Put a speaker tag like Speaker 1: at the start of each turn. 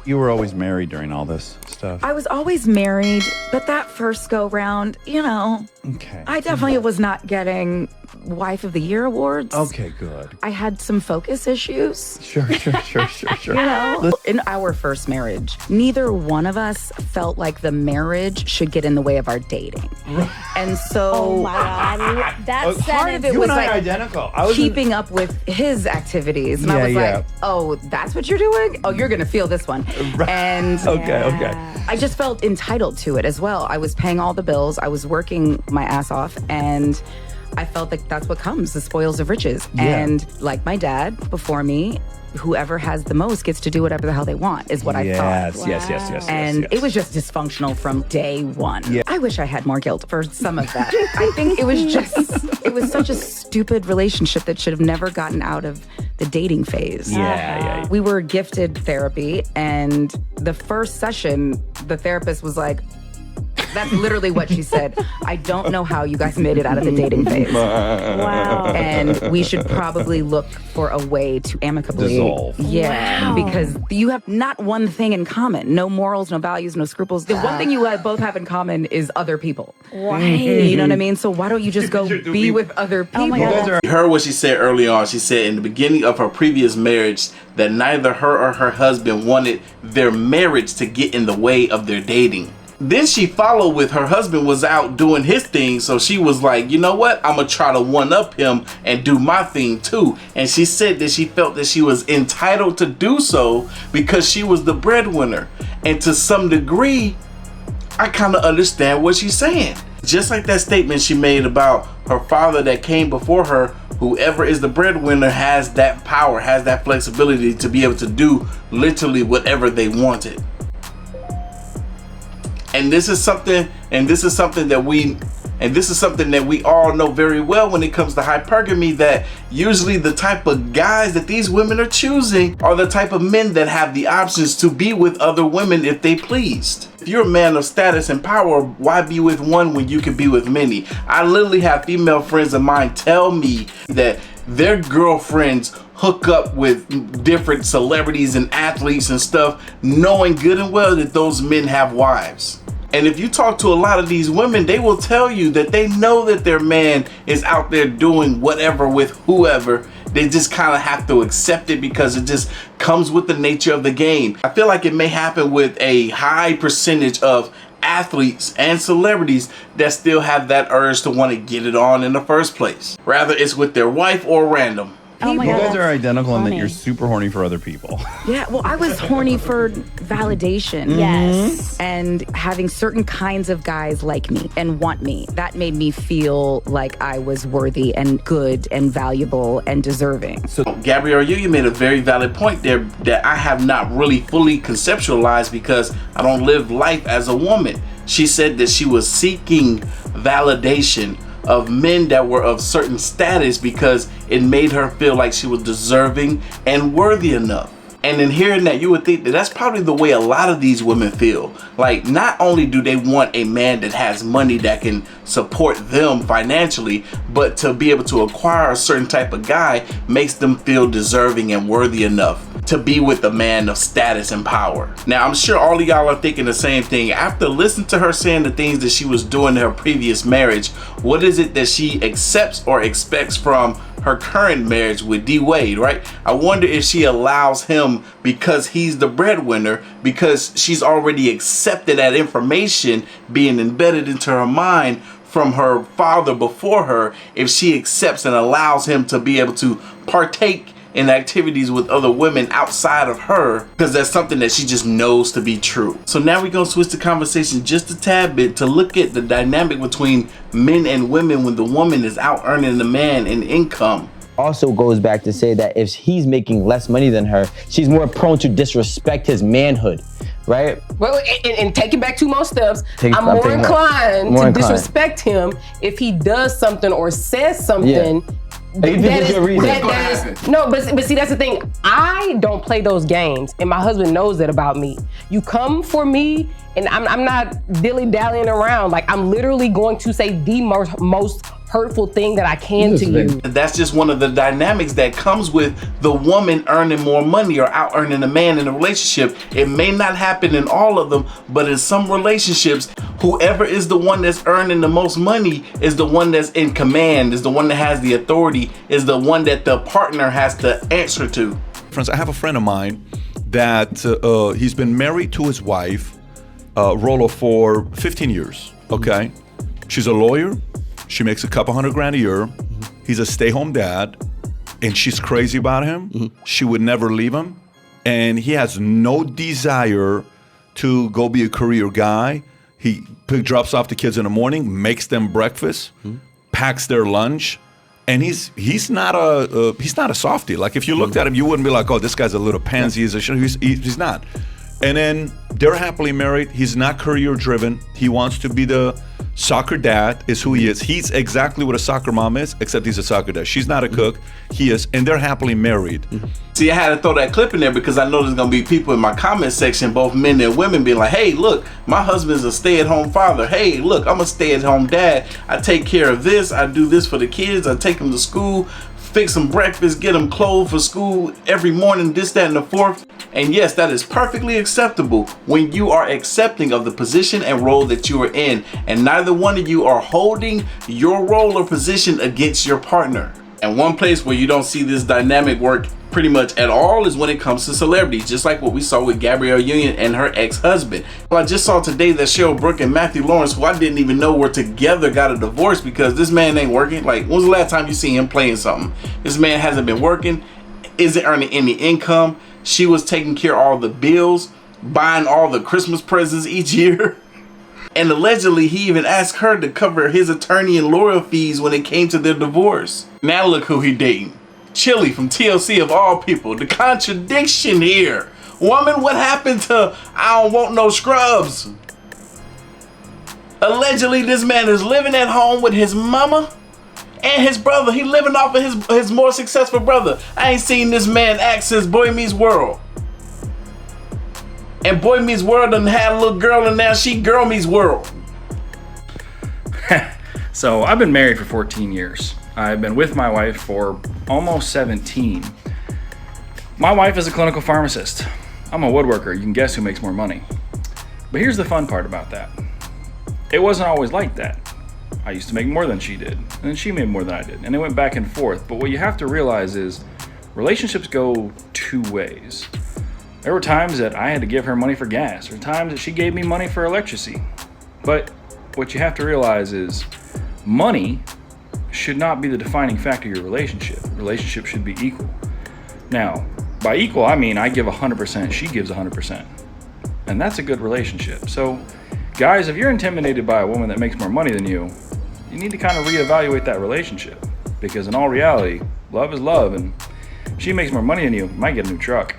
Speaker 1: You were always married during all this stuff.
Speaker 2: I was always married, but that first go round,
Speaker 1: Okay.
Speaker 2: I definitely was not getting Wife of the Year awards.
Speaker 1: Okay, good.
Speaker 2: I had some focus issues.
Speaker 1: Sure.
Speaker 2: In our first marriage, neither one of us felt like the marriage should get in the way of our dating. Right. And so
Speaker 3: oh my God, that's
Speaker 2: part of it
Speaker 1: you
Speaker 2: was
Speaker 1: and I
Speaker 2: like
Speaker 1: identical.
Speaker 2: keeping up with his activities. And I was like, oh, that's what you're doing? Oh, you're gonna feel this one.
Speaker 1: Right.
Speaker 2: And
Speaker 1: okay.
Speaker 2: I just felt entitled to it as well. I was paying all the bills. I was working my ass off, and I felt like that's what comes, the spoils of riches. Yeah. And like my dad before me, whoever has the most gets to do whatever the hell they want, is what I thought.
Speaker 1: Yes.
Speaker 2: And it was just dysfunctional from day one. Yeah. I wish I had more guilt for some of that. I think it was such a stupid relationship that should have never gotten out of the dating phase.
Speaker 1: Yeah.
Speaker 2: We were gifted therapy, and the first session, the therapist was like, that's literally what she said. I don't know how you guys made it out of the dating phase.
Speaker 3: Wow.
Speaker 2: And we should probably look for a way to amicably
Speaker 1: dissolve.
Speaker 2: Yeah, because you have not one thing in common. No morals, no values, no scruples. The one thing you both have in common is other people.
Speaker 3: Right.
Speaker 2: You know what I mean? So why don't you just go be with other people?
Speaker 3: Oh my God.
Speaker 4: You heard what she said early on. She said in the beginning of her previous marriage that neither her or her husband wanted their marriage to get in the way of their dating. Then she followed with her husband was out doing his thing, so she was like, you know what, I'm gonna try to one up him and do my thing too. And she said that she felt that she was entitled to do so because she was the breadwinner. And to some degree, I kind of understand what she's saying. Just like that statement she made about her father that came before her, whoever is the breadwinner has that power, has that flexibility to be able to do literally whatever they wanted. And this is something that we all know very well when it comes to hypergamy, that usually the type of guys that these women are choosing are the type of men that have the options to be with other women if they pleased. If you're a man of status and power, why be with one when you can be with many? I literally have female friends of mine tell me that their girlfriends hook up with different celebrities and athletes and stuff, knowing good and well that those men have wives. And if you talk to a lot of these women, they will tell you that they know that their man is out there doing whatever with whoever. They just kind of have to accept it because it just comes with the nature of the game. I feel like it may happen with a high percentage of athletes and celebrities that still have that urge to want to get it on in the first place. Rather it's with their wife or random.
Speaker 3: Oh my
Speaker 1: You
Speaker 3: God,
Speaker 1: guys are
Speaker 3: that's
Speaker 1: identical in that
Speaker 3: funny.
Speaker 1: you're super horny for other people.
Speaker 2: Yeah, well, I was horny for validation.
Speaker 3: Yes.
Speaker 2: And having certain kinds of guys like me and want me. That made me feel like I was worthy and good and valuable and deserving.
Speaker 4: So Gabrielle, you made a very valid point there that I have not really fully conceptualized because I don't live life as a woman. She said that she was seeking validation of men that were of certain status because it made her feel like she was deserving and worthy enough. And in hearing that, you would think that that's probably the way a lot of these women feel. Like, not only do they want a man that has money that can support them financially, but to be able to acquire a certain type of guy makes them feel deserving and worthy enough to be with a man of status and power. Now, I'm sure all of y'all are thinking the same thing. After listening to her saying the things that she was doing in her previous marriage, what is it that she accepts or expects from her current marriage with D Wade, right? I wonder if she allows him because he's the breadwinner, because she's already accepted that information being embedded into her mind from her father before her, if she accepts and allows him to be able to partake in activities with other women outside of her, because that's something that she just knows to be true. So now we're gonna switch the conversation just a tad bit to look at the dynamic between men and women when the woman is out earning the man in income.
Speaker 5: Also goes back to say that if he's making less money than her, she's more prone to disrespect his manhood, right?
Speaker 6: Well, and take it back 2 more steps.
Speaker 5: I'm
Speaker 6: I'm more
Speaker 5: taking
Speaker 6: inclined
Speaker 5: more
Speaker 6: to
Speaker 5: inclined.
Speaker 6: disrespect him if he does something or says something.
Speaker 5: Even if it's your reason.
Speaker 6: No, but see, that's the thing. I don't play those games, and my husband knows that about me. You come for me, and I'm not dilly-dallying around. Like, I'm literally going to say the most hurtful thing that I can to you.
Speaker 4: That's just one of the dynamics that comes with the woman earning more money or out earning a man in a relationship. It may not happen in all of them, but in some relationships, whoever is the one that's earning the most money is the one that's in command, is the one that has the authority, is the one that the partner has to answer to.
Speaker 7: Friends, I have a friend of mine that he's been married to his wife, Rolo, for 15 years, okay? She's a lawyer. She makes a couple $100,000 a year. He's a stay-home dad, and she's crazy about him. She would never leave him, and he has no desire to go be a career guy. He drops off the kids in the morning, makes them breakfast, packs their lunch, and he's not a softie. Like if you looked at him, you wouldn't be like, oh, this guy's a little pansy. He's not. And then they're happily married. He's not career driven. He wants to be the soccer dad, is who he is. He's exactly what a soccer mom is, except he's a soccer dad. She's not a cook. He is, and they're happily married.
Speaker 4: See, I had to throw that clip in there because I know there's gonna be people in my comment section, both men and women, being like, hey, look, my husband's a stay-at-home father. Hey, look, I'm a stay-at-home dad. I take care of this. I do this for the kids. I take them to school, fix them breakfast, get them clothes for school every morning, this, that, and the fourth. And yes, that is perfectly acceptable when you are accepting of the position and role that you are in, and neither one of you are holding your role or position against your partner. And one place where you don't see this dynamic work pretty much at all is when it comes to celebrities, just like what we saw with Gabrielle Union and her ex-husband. Well, I just saw today that Cheryl Brooke and Matthew Lawrence, who I didn't even know were together, got a divorce because this man ain't working. Like, when was the last time you seen him playing something? This man hasn't been working, isn't earning any income. She was taking care of all the bills, buying all the Christmas presents each year. And allegedly, he even asked her to cover his attorney and lawyer fees when it came to their divorce. Now look who he dating. Chili from TLC of all people. The contradiction here. Woman, what happened to I don't want no scrubs? Allegedly, this man is living at home with his mama and his brother. He living off of his more successful brother. I ain't seen this man act since Boy Meets World. And Boy Meets World done had a little girl, and now she Girl Meets World.
Speaker 1: So I've been married for 14 years. I've been with my wife for almost 17. My wife is a clinical pharmacist. I'm a woodworker. You can guess who makes more money. But here's the fun part about that. It wasn't always like that. I used to make more than she did, and then she made more than I did, and it went back and forth. But what you have to realize is relationships go two ways. There were times that I had to give her money for gas, or times that she gave me money for electricity. But what you have to realize is money should not be the defining factor of your relationship. Relationship should be equal. Now, by equal, I mean I give 100%, she gives 100%. And that's a good relationship. So, guys, if you're intimidated by a woman that makes more money than you need to kind of reevaluate that relationship. Because in all reality, love is love, and if she makes more money than you might get a new truck.